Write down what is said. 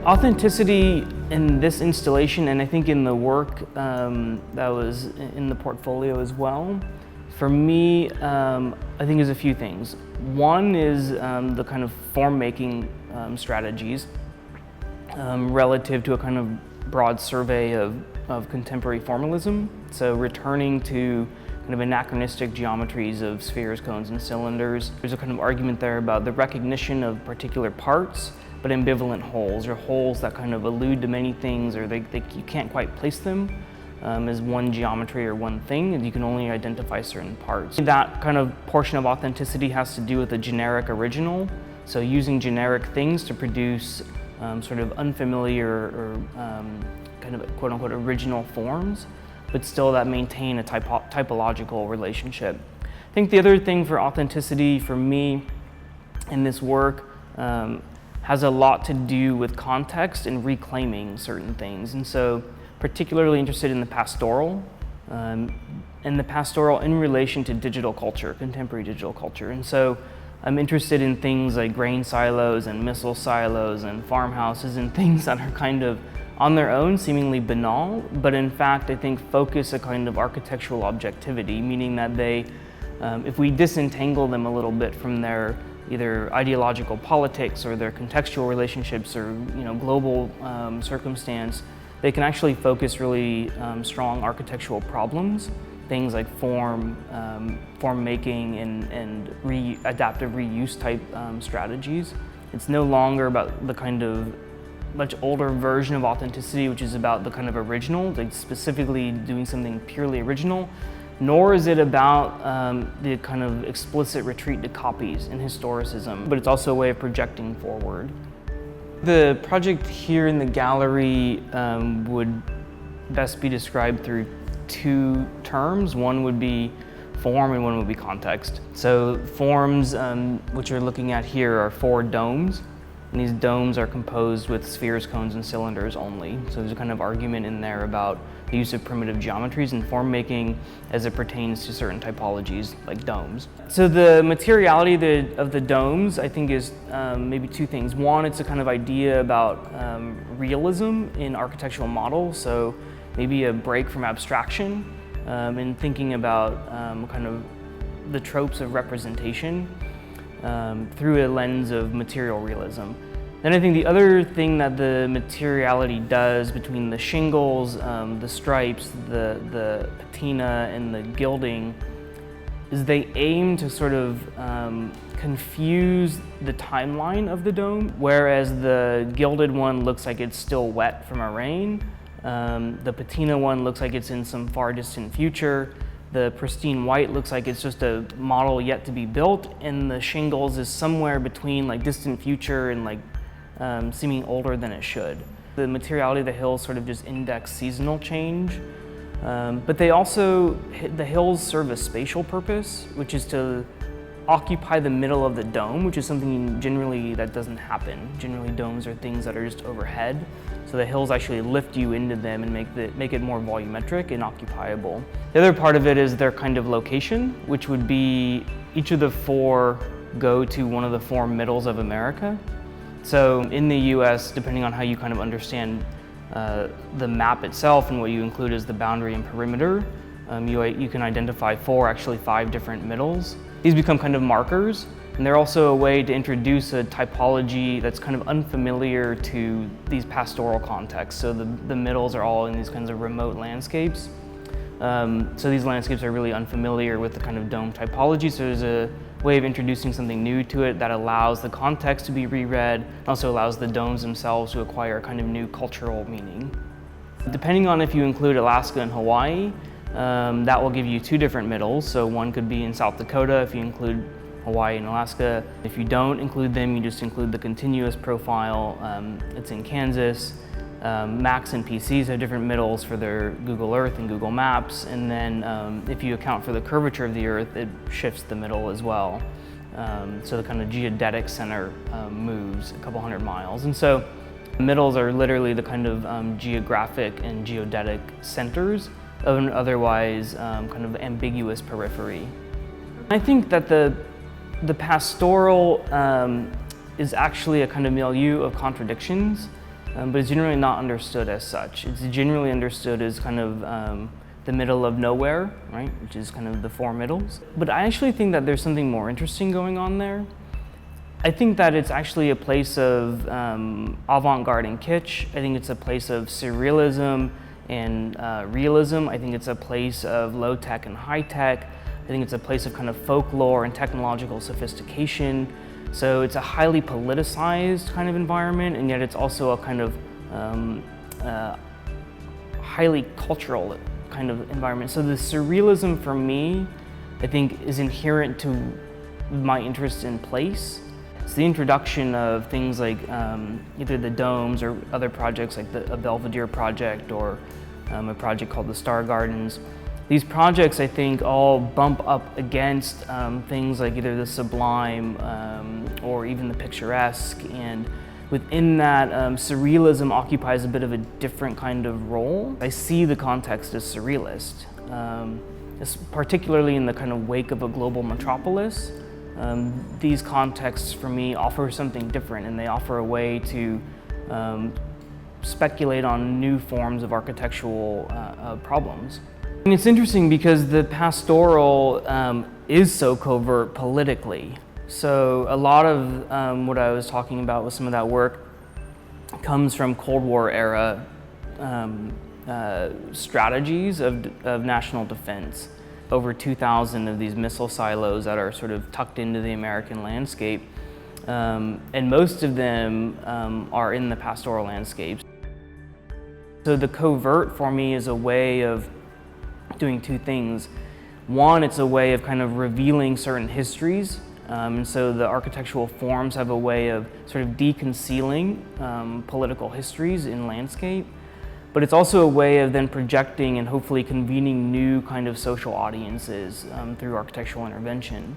Authenticity in this installation, and I think in the work that was in the portfolio as well, for me, I think is a few things. One is the kind of form-making strategies relative to a kind of broad survey of contemporary formalism. So returning to kind of anachronistic geometries of spheres, cones, and cylinders. There's a kind of argument there about the recognition of particular parts, but ambivalent wholes, or wholes that kind of allude to many things, or you can't quite place them as one geometry or one thing, and you can only identify certain parts. That kind of portion of authenticity has to do with a generic original, so using generic things to produce sort of unfamiliar or kind of quote-unquote original forms, but still that maintain a typological relationship. I think the other thing for authenticity for me in this work has a lot to do with context and reclaiming certain things. And so particularly interested in the pastoral, and the pastoral in relation to digital culture, contemporary digital culture. And so I'm interested in things like grain silos and missile silos and farmhouses and things that are kind of on their own seemingly banal, but in fact I think focus a kind of architectural objectivity, meaning that they, if we disentangle them a little bit from their either ideological politics or their contextual relationships or global circumstance, they can actually focus really strong architectural problems, things like form making and adaptive reuse type strategies. It's no longer about the kind of much older version of authenticity, which is about the kind of original, like specifically doing something purely original, nor is it about the kind of explicit retreat to copies and historicism, but it's also a way of projecting forward. The project here in the gallery would best be described through two terms. One would be form and one would be context. So forms, which you're looking at here, are 4 domes. And these domes are composed with spheres, cones, and cylinders only. So there's a kind of argument in there about the use of primitive geometries and form making as it pertains to certain typologies like domes. So the materiality of the domes, I think, is maybe 2 things. One, it's a kind of idea about realism in architectural models. So maybe a break from abstraction in thinking about kind of the tropes of representation through a lens of material realism. Then I think the other thing that the materiality does between the shingles, the stripes, the patina, and the gilding is they aim to sort of confuse the timeline of the dome. Whereas the gilded one looks like it's still wet from a rain, the patina one looks like it's in some far distant future. The pristine white looks like it's just a model yet to be built, and the shingles is somewhere between like distant future and like seeming older than it should. The materiality of the hills sort of just index seasonal change, but they also, the hills serve a spatial purpose, which is to occupy the middle of the dome, which is something generally that doesn't happen. Generally domes are things that are just overhead. So the hills actually lift you into them and make it more volumetric and occupiable. The other part of it is their kind of location, which would be each of the 4 go to one of the 4 middles of America. So in the US, depending on how you kind of understand the map itself and what you include as the boundary and perimeter, you can identify 5 different middles. These become kind of markers, and they're also a way to introduce a typology that's kind of unfamiliar to these pastoral contexts. So the middles are all in these kinds of remote landscapes. So these landscapes are really unfamiliar with the kind of dome typology, so there's a way of introducing something new to it that allows the context to be reread, and also allows the domes themselves to acquire a kind of new cultural meaning. Depending on if you include Alaska and Hawaii, that will give you 2 different middles. So one could be in South Dakota if you include Hawaii and Alaska. If you don't include them, you just include the continuous profile. It's in Kansas. Macs and PCs have different middles for their Google Earth and Google Maps. And then if you account for the curvature of the Earth, it shifts the middle as well. So the kind of geodetic center moves a couple hundred miles. And so middles are literally the kind of geographic and geodetic centers of an otherwise kind of ambiguous periphery. I think that the pastoral is actually a kind of milieu of contradictions. but it's generally not understood as such. It's generally understood as kind of the middle of nowhere, right, which is kind of the four middles. But I actually think that there's something more interesting going on there. I think that it's actually a place of avant-garde and kitsch. I think it's a place of surrealism and realism. I think it's a place of low-tech and high-tech. I think it's a place of kind of folklore and technological sophistication. So it's a highly politicized kind of environment, and yet it's also a kind of highly cultural kind of environment. So the surrealism for me, I think, is inherent to my interest in place. It's the introduction of things like either the domes or other projects like a Belvedere project or a project called the Star Gardens. These projects, I think, all bump up against things like either the sublime or even the picturesque, and within that, surrealism occupies a bit of a different kind of role. I see the context as surrealist, particularly in the kind of wake of a global metropolis. These contexts for me offer something different, and they offer a way to speculate on new forms of architectural problems. And it's interesting because the pastoral is so covert politically. So a lot of what I was talking about with some of that work comes from Cold War era strategies of national defense. Over 2,000 of these missile silos that are sort of tucked into the American landscape, and most of them are in the pastoral landscapes. So the covert for me is a way of doing two things. One, it's a way of kind of revealing certain histories, and so the architectural forms have a way of sort of deconcealing political histories in landscape. But it's also a way of then projecting and hopefully convening new kind of social audiences through architectural intervention.